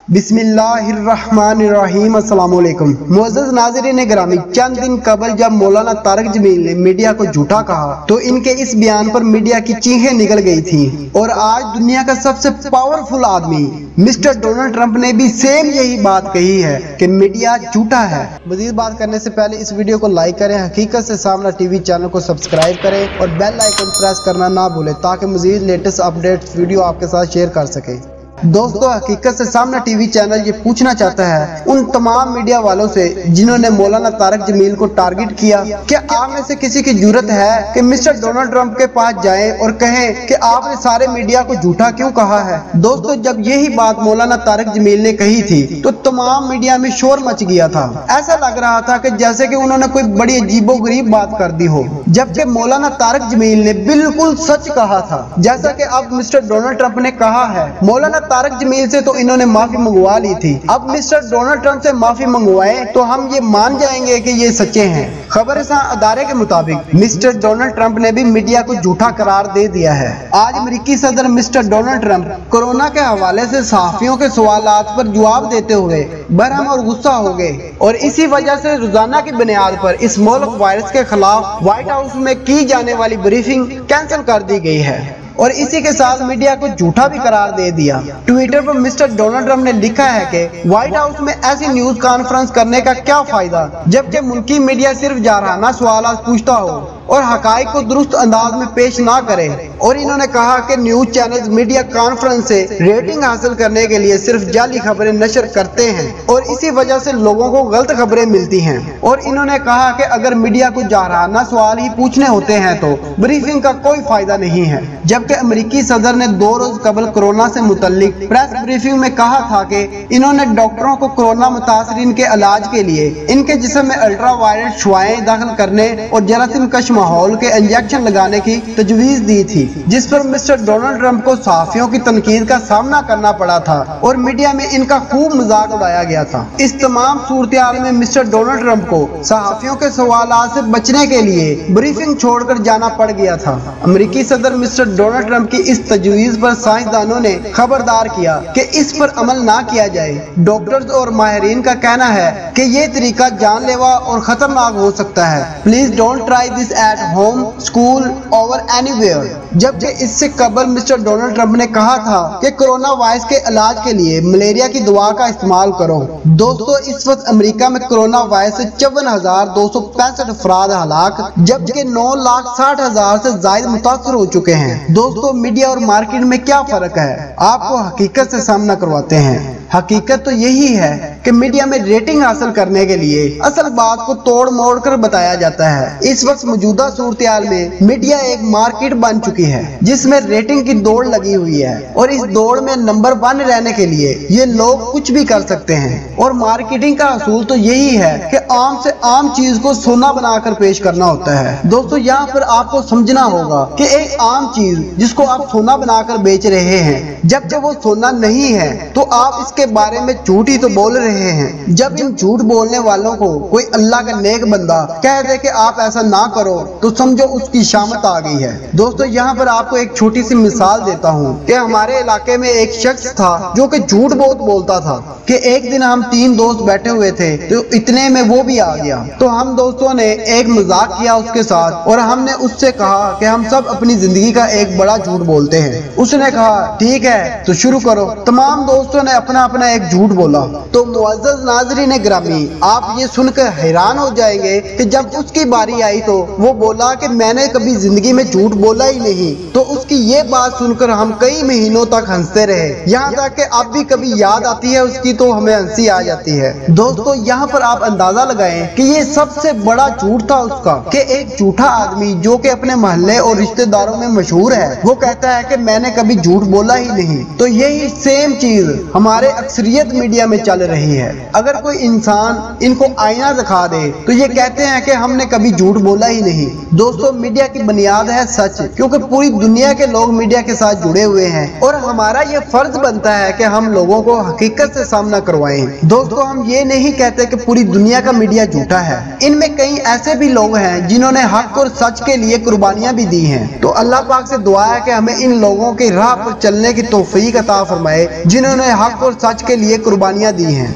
बिस्मिल्लाहिर्रहमानिर्रहीम। अस्सलाम वालेकुम। मुअज़्ज़ज़ नाज़रीन ग्रामी, चंद दिन कबल जब मौलाना तारिक जमील ने मीडिया को झूठा कहा तो इनके इस बयान पर मीडिया की चीखें निकल गई थी और आज दुनिया का सबसे पावरफुल आदमी मिस्टर डोनाल्ड ट्रंप ने भी सेम यही बात कही है कि मीडिया झूठा है। मजीद बात करने से पहले इस वीडियो को लाइक करें, हकीकत से सामना टीवी चैनल को सब्सक्राइब करें और बेल आइकन प्रेस करना ना भूलें ताकि मजीद लेटेस्ट अपडेट्स वीडियो आपके साथ शेयर कर सके। दोस्तों, हकीकत से सामना टीवी चैनल ये पूछना चाहता है उन तमाम मीडिया वालों से जिन्होंने मौलाना तारिक जमील को टारगेट किया, क्या आप में से किसी की जरूरत है कि मिस्टर डोनाल्ड ट्रंप के पास जाएं और कहें कि आपने सारे मीडिया को झूठा क्यों कहा है? दोस्तों, जब यही बात मौलाना तारिक जमील ने कही थी तो तमाम मीडिया में शोर मच गया था। ऐसा लग रहा था कि जैसे कि उन्होंने कोई बड़ी अजीबोगरीब बात कर दी हो, जबकि मौलाना तारिक जमील ने बिल्कुल सच कहा था जैसा कि अब मिस्टर डोनाल्ड ट्रंप ने कहा है। मौलाना तारिक जमील से तो इन्होंने माफी मंगवा ली थी, अब मिस्टर डोनाल्ड ट्रंप से माफी मंगवाएं तो हम ये मान जाएंगे कि ये सच्चे हैं। खबरसां अदारे के मुताबिक मिस्टर डोनाल्ड ट्रंप ने भी मीडिया को झूठा करार दे दिया है। आज अमेरिकी सदर मिस्टर डोनाल्ड ट्रंप कोरोना के हवाले से सहाफियों के सवालात पर जवाब देते हुए बरहम और गुस्सा हो गए और इसी वजह से रोजाना की बुनियाद पर इस मुल्क वायरस के खिलाफ व्हाइट हाउस में की जाने वाली ब्रीफिंग कैंसिल कर दी गई है और इसी के साथ मीडिया को झूठा भी करार दे दिया। ट्विटर पर मिस्टर डोनाल्ड ट्रंप ने लिखा है कि व्हाइट हाउस में ऐसी न्यूज कॉन्फ्रेंस करने का क्या फायदा जबकि मुल्की मीडिया सिर्फ जारहाना सवाल पूछता हो और हकाइक को दुरुस्त अंदाज में पेश ना करे। और इन्होंने कहा कि न्यूज चैनल्स मीडिया कॉन्फ्रेंस से रेटिंग हासिल करने के लिए सिर्फ जाली खबरें नशर करते हैं और इसी वजह से लोगों को गलत खबरें मिलती हैं। और इन्होंने कहा कि अगर मीडिया को जारहाना सवाल ही पूछने होते हैं तो ब्रीफिंग का कोई फायदा नहीं है। जबकि अमेरिकी सदर ने 2 रोज कबल कोरोना से मुतल्लिक प्रेस ब्रीफिंग में कहा था कि इन्होंने डॉक्टरों को कोरोना मुतासरीन के इलाज के लिए इनके जिस्म में अल्ट्रा वायलेट शुआएं दाखिल करने और जरासीम कश माहौल के इंजेक्शन लगाने की तजवीज दी थी, जिस पर मिस्टर डोनाल्ड ट्रंप को सहाफियों की तनकीद का सामना करना पड़ा था और मीडिया में इनका खूब मजाक उड़ाया गया था। इस तमाम सूरत-ए-हाल में मिस्टर डोनाल्ड ट्रंप को सहाफियों के सवालात से बचने के लिए ब्रीफिंग छोड़कर जाना पड़ गया था। अमेरिकी सदर मिस्टर डोनाल्ड ट्रंप की इस तजवीज पर साइंसदानों ने खबरदार किया कि इस पर अमल ना किया जाए। डॉक्टर्स और माहिरीन का कहना है कि ये तरीका जानलेवा और खतरनाक हो सकता है। Please don't try this at home, school और एनीवेयर। जबकि इससे कबल मिस्टर डोनाल्ड ट्रंप ने कहा था कि कोरोना वायरस के इलाज के लिए मलेरिया की दवा का इस्तेमाल करो। दोस्तों, इस वक्त अमेरिका में कोरोना वायरस से 54,265 अफराद हलाक जबकि 9,60,000 से ज्यादा मुतासर हो चुके हैं। दोस्तों, मीडिया और मार्केट में क्या फर्क है, आपको हकीकत से सामना करवाते हैं। हकीकत तो यही है कि मीडिया में रेटिंग हासिल करने के लिए असल बात को तोड़ मोड़ कर बताया जाता है। इस वक्त मौजूदा सूरत-ए-हाल में मीडिया एक मार्केट बन चुकी है जिसमें रेटिंग की दौड़ लगी हुई है और इस दौड़ में नंबर 1 रहने के लिए ये लोग कुछ भी कर सकते हैं। और मार्केटिंग का असूल तो यही है कि आम से आम चीज को सोना बनाकर पेश करना होता है। दोस्तों, यहाँ पर आपको समझना होगा कि एक आम चीज जिसको आप सोना बनाकर बेच रहे हैं, जब वो सोना नहीं है तो आप इसके बारे में झूठ ही तो बोल रहे हैं। जब इन झूठ बोलने वालों को कोई अल्लाह का नेक बंदा कह दे कि आप ऐसा ना करो तो समझो उसकी शामत आ गई है। दोस्तों, यहाँ पर आपको एक छोटी सी मिसाल देता हूँ कि हमारे इलाके में एक शख्स था जो कि झूठ बहुत बोलता था कि एक दिन हम 3 दोस्त बैठे हुए थे तो इतने में वो भी आ गया। तो हम दोस्तों ने एक मजाक किया उसके साथ और हमने उससे कहा कि हम सब अपनी जिंदगी का एक बड़ा झूठ बोलते हैं। उसने कहा ठीक है तो शुरू करो। तमाम दोस्तों ने अपना अपना एक झूठ बोला। तो मुअज़्ज़ज़ नाज़रीन ग्रामी, आप ये सुनकर हैरान हो जाएंगे कि जब उसकी बारी आई तो वो बोला कि मैंने कभी जिंदगी में झूठ बोला ही नहीं। तो उसकी ये बात सुनकर हम कई महीनों तक हंसते रहे, यहाँ तक कि अब भी कभी याद आती है उसकी तो हमें हंसी आ जाती है। दोस्तों, यहाँ पर आप अंदाजा लगाएं कि ये सबसे बड़ा झूठ था उसका कि एक झूठा आदमी जो कि अपने मोहल्ले और रिश्तेदारों में मशहूर है वो कहता है कि मैंने कभी झूठ बोला ही नहीं। तो यही सेम चीज हमारे अक्सरियत मीडिया में चल रही रही है। अगर कोई इंसान इनको आईना दिखा दे तो ये कहते हैं कि हमने कभी झूठ बोला ही नहीं। दोस्तों, मीडिया की बुनियाद है सच, क्योंकि पूरी दुनिया के लोग मीडिया के साथ जुड़े हुए हैं और हमारा ये फर्ज बनता है कि हम लोगों को हकीकत से सामना करवाएं। दोस्तों, हम ये नहीं कहते कि पूरी दुनिया का मीडिया झूठा है। इनमें कई ऐसे भी लोग हैं जिन्होंने हक और सच के लिए कुर्बानियां भी दी हैं। तो अल्लाह पाक से दुआ है कि हमें इन लोगों की राह पर चलने की तौफीक अता फरमाए जिन्होंने हक और सच के लिए कुर्बानियां दी हैं।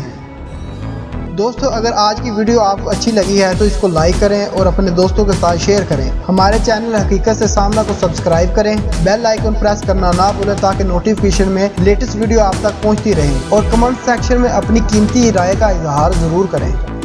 दोस्तों, अगर आज की वीडियो आपको अच्छी लगी है तो इसको लाइक करें और अपने दोस्तों के साथ शेयर करें। हमारे चैनल हकीकत से सामना को सब्सक्राइब करें, बेल आइकन प्रेस करना ना भूलें ताकि नोटिफिकेशन में लेटेस्ट वीडियो आप तक पहुंचती रहे, और कमेंट सेक्शन में अपनी कीमती राय का इजहार जरूर करें।